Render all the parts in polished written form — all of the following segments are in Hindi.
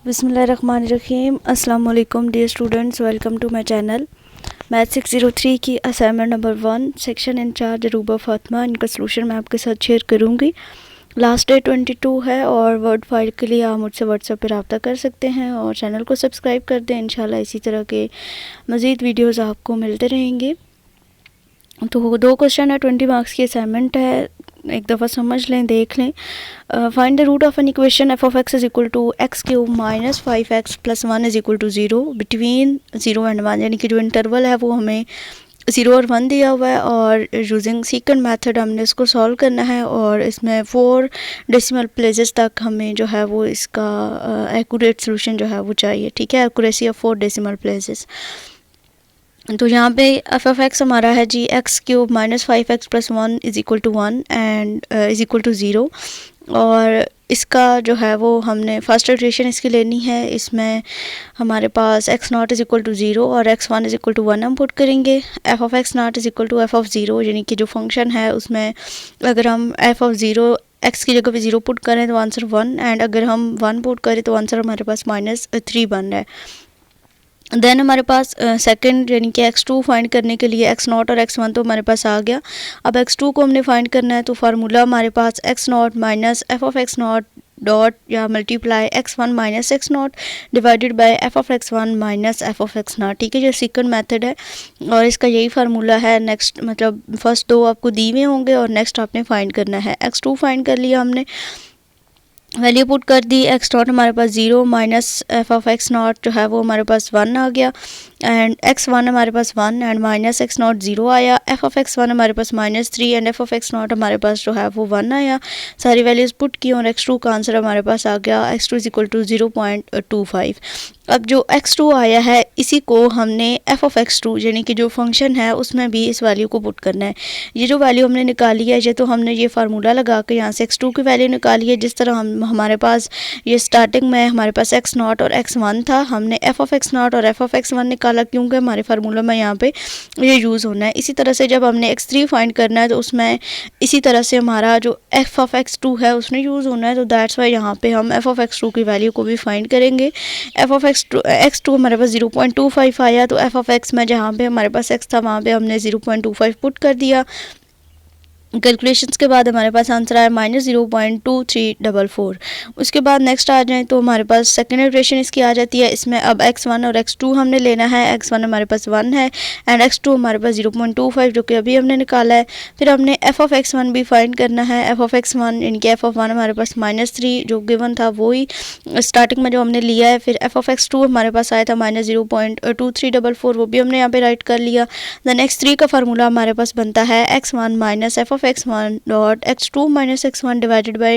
बिस्मिल्लाहिर्रहमानिर्रहीम। अस्सलाम वालेकुम dear students, welcome to my channel. Math 603 की assignment number 1 section incharge Ruba Fatima, इनका सलूशन मैं आपके साथ शेयर करूंगी। लास्ट डे 22 है और वर्ड फाइल के लिए आप मुझसे व्हाट्सएप पर रब्ता कर सकते हैं और चैनल को सब्सक्राइब कर दें। इंशाल्लाह इसी तरह के मज़ीद वीडियोज़ आपको मिलते रहेंगे। तो 2 क्वेश्चन है, 20 मार्क्स की असाइनमेंट है, एक दफ़ा समझ लें, देख लें। Find the root of an equation f of x is equal to x cube minus 5x plus 1 is equal to 0 between 0 and 1, यानी कि जो इंटरवल है वो हमें 0 और 1 दिया हुआ है और यूजिंग सीकेंड मेथड हमने इसको सॉल्व करना है और इसमें 4 डेसिमल प्लेसेस तक हमें जो है वो इसका एक्यूरेट सोल्यूशन जो है वो चाहिए। ठीक है, एक्यूरेसी ऑफ 4 डेसिमल प्लेसेस। तो यहाँ पे एफ ऑफ एक्स हमारा है जी x cube minus 5x plus 1 is equal to 1 and is equal to 0। और इसका जो है वो हमने फर्स्ट इटरेशन इसकी लेनी है। इसमें हमारे पास x not is equal to 0 और x one is equal to 1 हम पुट करेंगे। F of x not is equal to f of 0, यानी कि जो फंक्शन है उसमें अगर हम एफ ऑफ 0 एक्स की जगह पे 0 पुट करें तो आंसर 1, एंड अगर हम 1 पुट करें तो आंसर हमारे पास -3 बन रहा है। देन हमारे पास सेकंड यानी कि x2 फाइंड करने के लिए x नॉट और x1 तो हमारे पास आ गया। अब x2 को हमने फाइंड करना है तो फार्मूला हमारे पास x not minus f of x not dot या multiply x1 minus x not divided by f of x1 minus f of x not. ठीक है, जो सेकंड मेथड है और इसका यही फार्मूला है। नेक्स्ट मतलब फर्स्ट 2 आपको दी हुए होंगे और नेक्स्ट आपने फाइंड करना है। x2 फाइंड कर लिया हमने, वैल्यू पुट कर दी। एक्स नॉट हमारे पास 0 minus f of x not जो है वो हमारे पास 1 आ गया, एंड एक्स वन हमारे पास 1 एंड माइनस एक्स नॉट 0 आया। एफ ऑफ एक्स वन हमारे पास -3 and F of x not हमारे पास जो है वो 1 आया। सारी वैल्यूज़ पुट की और x2 का आंसर हमारे पास आ गया x2 इज इक्वल टू 0.25। अब जो x2 आया है इसी को हमने एफ ऑफ x2 यानी कि जो फंक्शन है उसमें भी इस वैल्यू को पुट करना है। ये जो वैल्यू हमने निकाली है ये तो हमने ये फार्मूला लगा के यहाँ से x2 की वैल्यू निकाली है। जिस तरह हमारे पास ये स्टार्टिंग में हमारे पास x नॉट और x1 था, हमने एफ ऑफ एक्स नॉट और एफ ऑफ x1 निकाला क्योंकि हमारे फार्मूला में यहाँ पे ये यूज़ होना है। इसी तरह से जब हमने x3 फाइंड करना है तो उसमें इसी तरह से हमारा जो एफ ऑफ x2 है उसमें यूज़ होना है। तो दैट्स वाई यहाँ पे हम एफ ऑफ x2 की वैल्यू को भी फाइंड करेंगे। एफ ऑफ x2 हमारे पास 0.25 आया, तो एफ ऑफ x में जहाँ पे हमारे पास x था वहाँ पे हमने 0.25 पुट कर दिया। कैलकुलेशंस के बाद हमारे पास आंसर आया -0.2344। उसके बाद नेक्स्ट आ जाए तो हमारे पास सेकेंड इटरेशन इसकी आ जाती है। इसमें अब x1 और x2 हमने लेना है। x1 हमारे पास 1 है एंड x2 हमारे पास 0.25 जो कि अभी हमने निकाला है। फिर हमने एफ ऑफ x1 भी फाइंड करना है। एफ ऑफ x1 यानी कि एफ ऑफ 1 हमारे पास -3 जो गिवन था वही स्टार्टिंग में जो हमने लिया है। फिर एफ ऑफ x2 हमारे पास आया था -0.2344, वो भी हमने यहाँ पे राइट कर लिया। देन x3 का फार्मूला हमारे पास बनता है x1 minus f of x1 dot x2 minus x1 divided by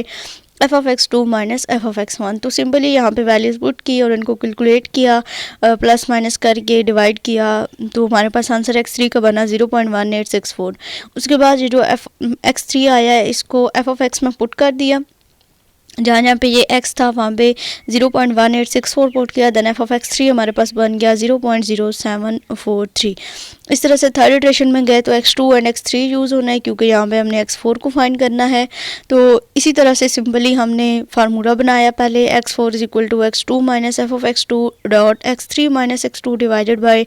f of x2 minus f of x1। तो सिंपली यहाँ पे वैल्यूज पुट की और इनको कैलकुलेट किया, प्लस माइनस करके डिवाइड किया, तो हमारे पास आंसर x3 का बना 0.1864। उसके बाद ये जो x3 आया है इसको एफ ऑफ x में पुट कर दिया। जहाँ पे ये x था वहाँ पे 0.1864 पुट किया। देन एफ ऑफ x3 हमारे पास बन गया 0.0743। इस तरह से थर्ड इटरेशन में गए तो x2 एंड x3 यूज़ होना है क्योंकि यहाँ पे हमने x4 को फाइंड करना है। तो इसी तरह से सिंपली हमने फार्मूला बनाया पहले x4 is equal to x2 minus f of x2 dot x3 minus x2 divided by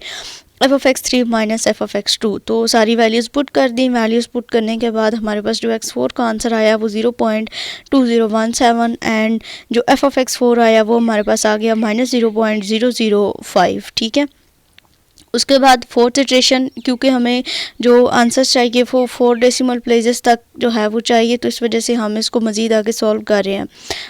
f of x3 minus f of x2। तो सारी वैल्यूज़ पुट कर दी। वैल्यूज़ पुट करने के बाद हमारे पास जो x4 का आंसर आया वो 0.2017 एंड जो एफ ऑफ x4 आया वो हमारे पास आ गया -0.005। ठीक है, उसके बाद फोर्थ इटरेशन क्योंकि हमें जो आंसर्स चाहिए वो 4 डेसिमल प्लेसेस तक जो है वो चाहिए, तो इस वजह से हम इसको मज़ीद आगे सॉल्व कर रहे हैं।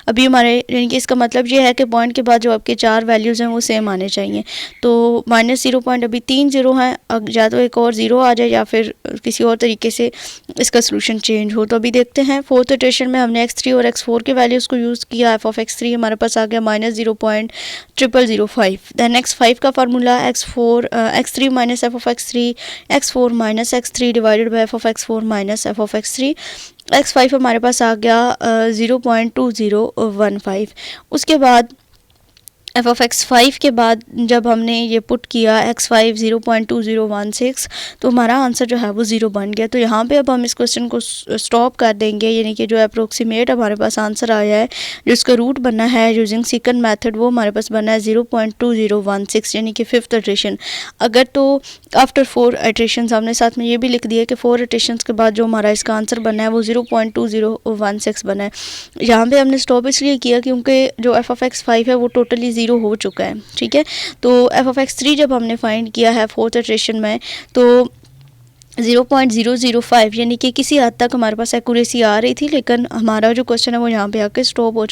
अभी हमारे यानी कि इसका मतलब ये है कि पॉइंट के बाद जो आपके 4 वैल्यूज़ हैं वो सेम आने चाहिए। तो -0 अभी 3 0 हैं, या तो एक और 0 आ जाए या फिर किसी और तरीके से इसका सोल्यूशन चेंज हो। तो अभी देखते हैं। फोर्थ इटरेशन में हमने x3 और x4 के वैल्यूज़ को यूज़ किया। एफ ऑफ x3 हमारे पास आ गया -0.0005। दैन x5 का formula x3 minus f of x3 x4 minus x3 divided by f of x4 minus f of x3। x5 हमारे पास आ गया 0.2015। उसके बाद एफ ऑफ एक्स 5 के बाद जब हमने ये पुट किया x5 0.2016 तो हमारा आंसर जो है वो 0 बन गया। तो यहाँ पे अब हम इस क्वेश्चन को स्टॉप कर देंगे, यानी कि जो अप्रोक्सीमेट हमारे पास आंसर आया है जो इसका रूट बना है यूजिंग सेकंड मेथड वो हमारे पास बना है 0.2016 यानी कि 5th इटरेशन। अगर तो आफ्टर 4 इटरेशन हमने साथ में ये भी लिख दिया कि 4 इटरेशन के बाद जो हमारा इसका आंसर बना है वो 0.2016 बना है। यहाँ पे हमने स्टॉप इसलिए किया क्योंकि जो एफ ऑफ एक्स 5 है वो टोटली 0 हो चुका है, ठीक है। तो एफ ऑफ एक्स 3 जब हमने फाइंड किया है 4th इटरेशन में तो 0.005 यानी कि किसी हद तक हमारे पास एक्यूरेसी आ रही थी, लेकिन हमारा जो क्वेश्चन है वो यहाँ पे आके स्टॉप हो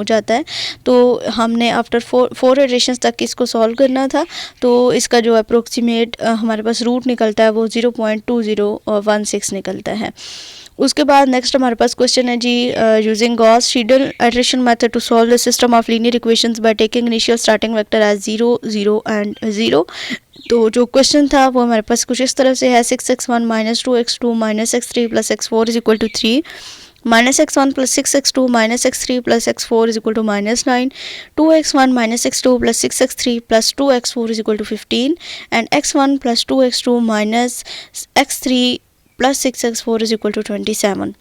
जाता है। तो हमने आफ्टर 4 इटरेशंस तक इसको सॉल्व करना था। तो इसका जो अप्रोक्सीमेट हमारे पास रूट निकलता है वो 0.2016 निकलता है। उसके बाद नेक्स्ट हमारे पास क्वेश्चन है जी, using Gauss Seidel iteration method to solve the system of linear equations by taking initial starting vector as 0 0 and 0। तो जो क्वेश्चन था वो हमारे पास कुछ इस तरह से है, 6x1 minus 2x2 minus x3 plus x4 is equal to 3, minus x1 plus 6x2 minus x3 plus x4 is equal to -9, 2x1 minus x2 plus 6x3 plus 2x4 is equal to 15 and x1 plus 2x2 minus x3 plus 6x4 is equal to 27।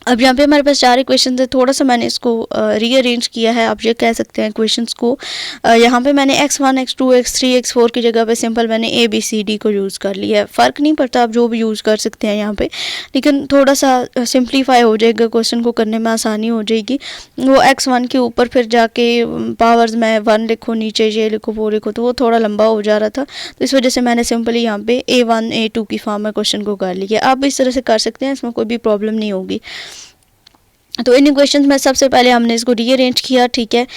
अब यहाँ पे हमारे पास 4 इक्वेशन है, थोड़ा सा मैंने इसको रीअरेंज किया है, आप ये कह सकते हैं इक्वेशंस को। यहाँ पे मैंने x1 x2 x3 x4 की जगह पे सिंपल मैंने a b c d को यूज़ कर लिया है। फ़र्क नहीं पड़ता, आप जो भी यूज़ कर सकते हैं यहाँ पे, लेकिन थोड़ा सा सिंप्लीफाई हो जाएगा, क्वेश्चन को करने में आसानी हो जाएगी। वो x1 के ऊपर फिर जाके पावर्स में 1 लिखो, नीचे ये लिखो वो लिखो, तो वो थोड़ा लंबा हो जा रहा था। तो इस वजह से मैंने सिंपली यहाँ पे a1 a2 की फॉर्म में क्वेश्चन को कर लिया। आप इस तरह से कर सकते हैं, इसमें कोई भी प्रॉब्लम नहीं होगी। तो इन इक्वेशंस में सबसे पहले हमने इसको रीअरेंज किया, ठीक है।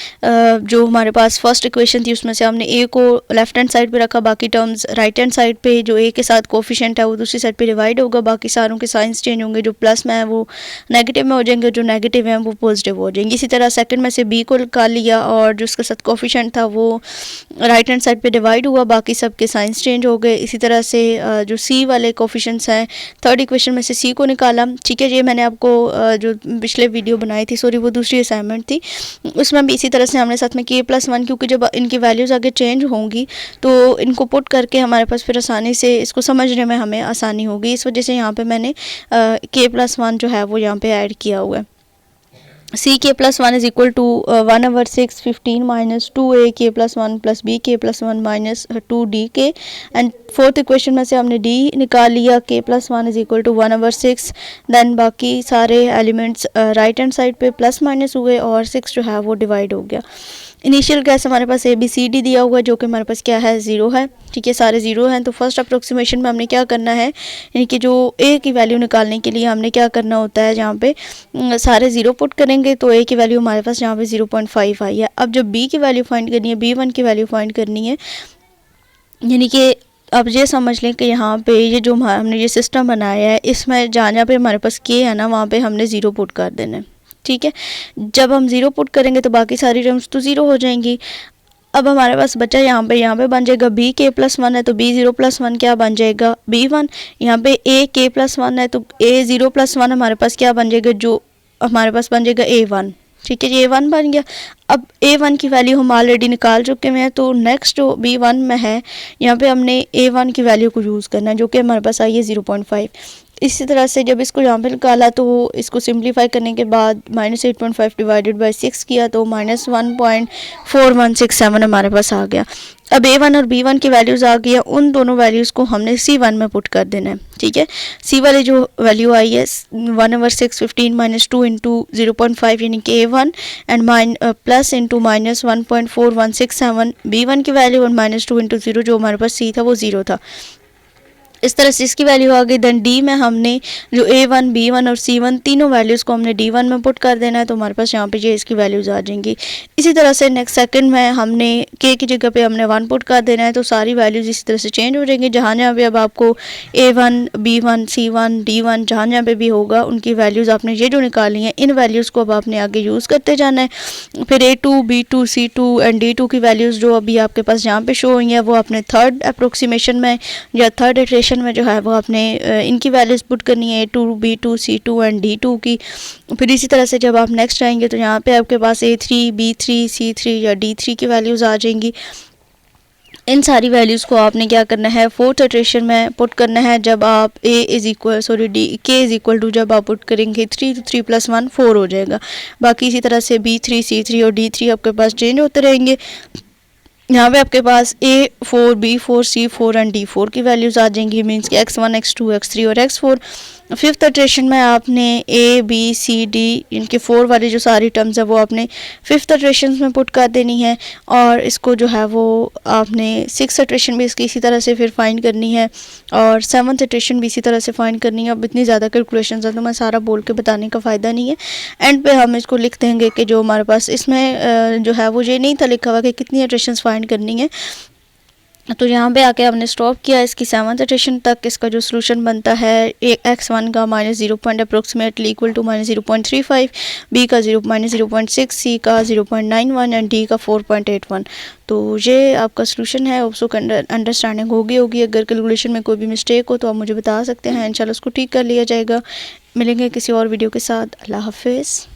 जो हमारे पास फर्स्ट इक्वेशन थी उसमें से हमने ए को लेफ्ट हैंड साइड पे रखा, बाकी टर्म्स राइट हैंड साइड पे, जो ए के साथ कोफिशिएंट है वो दूसरी साइड पे डिवाइड होगा, बाकी सारों के साइंस चेंज होंगे, जो प्लस में है वो नेगेटिव में हो जाएंगे, जो नेगेटिव है वो पॉजिटिव हो जाएंगे। इसी तरह सेकंड में से बी को निकाल लिया और जो उसके साथ कोफिशिएंट था वो राइट हैंड साइड पे डिवाइड हुआ, बाकी सब के साइंस चेंज हो गए। इसी तरह से जो सी वाले कोफिशिएंट्स हैं थर्ड इक्वेशन में से सी को निकाला, ठीक है। ये मैंने आपको जो पिछले वीडियो बनाई थी, सॉरी वो दूसरी असाइनमेंट थी, उसमें भी इसी तरह से हमने साथ में k+1, क्योंकि जब इनकी वैल्यूज़ आगे चेंज होंगी तो इनको पुट करके हमारे पास फिर आसानी से इसको समझने में हमें आसानी होगी। इस वजह से यहाँ पे मैंने k+1 जो है वो यहाँ पे ऐड किया हुआ है। ck+1 is equal to 1/6 15 minus 2a k+1 plus b k+1 minus 2dk and fourth equation में से हमने d निकाल लिया, k+1 is equal to 1/6। Then बाकी सारे एलिमेंट्स राइट हैंड साइड पे प्लस माइनस हुए और 6 जो है वो डिवाइड हो गया। इनिशियल गैस हमारे पास ABCD दिया हुआ है जो कि हमारे पास क्या है 0 है, ठीक है, सारे 0 हैं। तो फर्स्ट अप्रोक्सीमेशन में हमने क्या करना है, यानी कि जो A की वैल्यू निकालने के लिए हमने क्या करना होता है, जहाँ पे सारे 0 पुट करेंगे तो A की वैल्यू हमारे पास यहाँ पे 0.5 आई है। अब जब B की वैल्यू फाइंड करनी है, B1 की वैल्यू फाइंड करनी है, यानी कि अब ये समझ लें कि यहाँ पे ये जो हमने ये सिस्टम बनाया है इसमें जहाँ पे हमारे पास K है ना, वहाँ पे हमने 0 पुट कर देना है, ठीक है। जब हम 0 पुट करेंगे तो बाकी सारी टर्म्स तो 0 हो जाएंगी। अब हमारे पास बचा यहाँ पे बन जाएगा b k+1 है तो b 0+1 क्या बन जाएगा b1। यहाँ पे a k+1 है तो a 0+1 हमारे पास क्या बन जाएगा, जो हमारे पास बन जाएगा a1, ठीक है, ये a1 बन गया। अब a1 की वैल्यू हम ऑलरेडी निकाल चुके हैं, तो नेक्स्ट जो b1 में है यहाँ पे हमने a1 की वैल्यू को यूज़ करना है जो कि हमारे पास आई है 0.5। इसी तरह से जब इसको यहाँ पे निकाला तो इसको सिंप्लीफाई करने के बाद -8.5 डिवाइडेड बाय 6 किया तो -1.4167 हमारे पास आ गया। अब a1 और b1 की वैल्यूज़ आ गई है, उन दोनों वैल्यूज़ को हमने c1 में पुट कर देना है, ठीक है। c वाली जो वैल्यू आई है 1/6 15 माइनस 2 इंटू 0.5 यानी कि a1 and plus into -1.4167 b1 की वैल्यू और -2 इंटू 0 जो हमारे पास c था वो 0 था। इस तरह से इसकी वैल्यू आ गई। देन डी में हमने जो a1 b1 और c1 तीनों वैल्यूज़ को हमने d1 में पुट कर देना है, तो हमारे पास यहाँ पे ये इसकी वैल्यूज़ आ जाएंगी। इसी तरह से नेक्स्ट सेकंड में हमने k की जगह पे हमने 1 पुट कर देना है, तो सारी वैल्यूज़ इसी तरह से चेंज हो जाएंगी। जहाँ जहाँ पे अब आपको a1 b1 c1 d1 जहाँ जहाँ पे भी होगा उनकी वैल्यूज़ आपने ये जो निकाली हैं, इन वैल्यूज़ को अब आपने आगे यूज़ करते जाना है। फिर a2 b2 c2 and d2 की वैल्यूज़ जो अभी आपके पास यहाँ पे शो हुई हैं वो अपने थर्ड अप्रोक्सीमेशन में या थर्ड इटरेशन इटरेशन में जो है वो आपने इनकी वैल्यूज़ पुट करनी है, A2, B2, C2 and D2 की। फिर इसी तरह से जब आप नेक्स्ट आएंगे तो यहाँ पे आपके पास A3, B3, C3 या D3 की वैल्यूज़ आ जाएंगी। इन सारी वैल्यूज़ को आपने क्या करना है, फोर्थ इटरेशन में पुट करना है। जब आप K इज़ इक्वल टू जब आप पुट करेंगे 3 तो 3 + 1 4 हो जाएगा। बाकी इसी तरह से B3, C3 और D3 आपके पास चेंज होते रहेंगे। यहाँ पे आपके पास A4, B4, C4 and D4 की वैल्यूज़ आ जाएंगी, मीन्स कि X1, X2, X3 और X4। फिफ्थ इटरेशन में आपने A, B, C, D इनके 4 वाली जो सारी टर्म्स है वो आपने फिफ्थ इटरेशन में पुट कर देनी है। और इसको जो है वो आपने सिक्स इटरेशन भी इसकी इसी तरह से फिर फाइंड करनी है और सेवन्थ इटरेशन भी इसी तरह से फाइंड करनी है। अब इतनी ज़्यादा कैलकुलेशन है तो मैं सारा बोल के बताने का फ़ायदा नहीं है। एंड पे हम इसको लिख देंगे कि जो हमारे पास इसमें जो है वो ये नहीं था लिखा हुआ कि कितनी इटरेशन फाइंड करनी है। तो यहाँ पे आके हमने स्टॉप किया इसकी सेवन्थ इटरेशन तक। इसका जो सोल्यूशन बनता है x1 का -0 अप्रोक्सीमेटली इक्वल टू -0.35, b का -0.6, c का 0.91 एंड d का 4.81। तो ये आपका सोल्यूशन है। उसको अंडरस्टैंडिंग होगी। अगर कैलकुलेशन में कोई भी मिस्टेक हो तो आप मुझे बता सकते हैं, इंशाल्लाह उसको ठीक कर लिया जाएगा। मिलेंगे किसी और वीडियो के साथ। अल्लाह हाफिज़।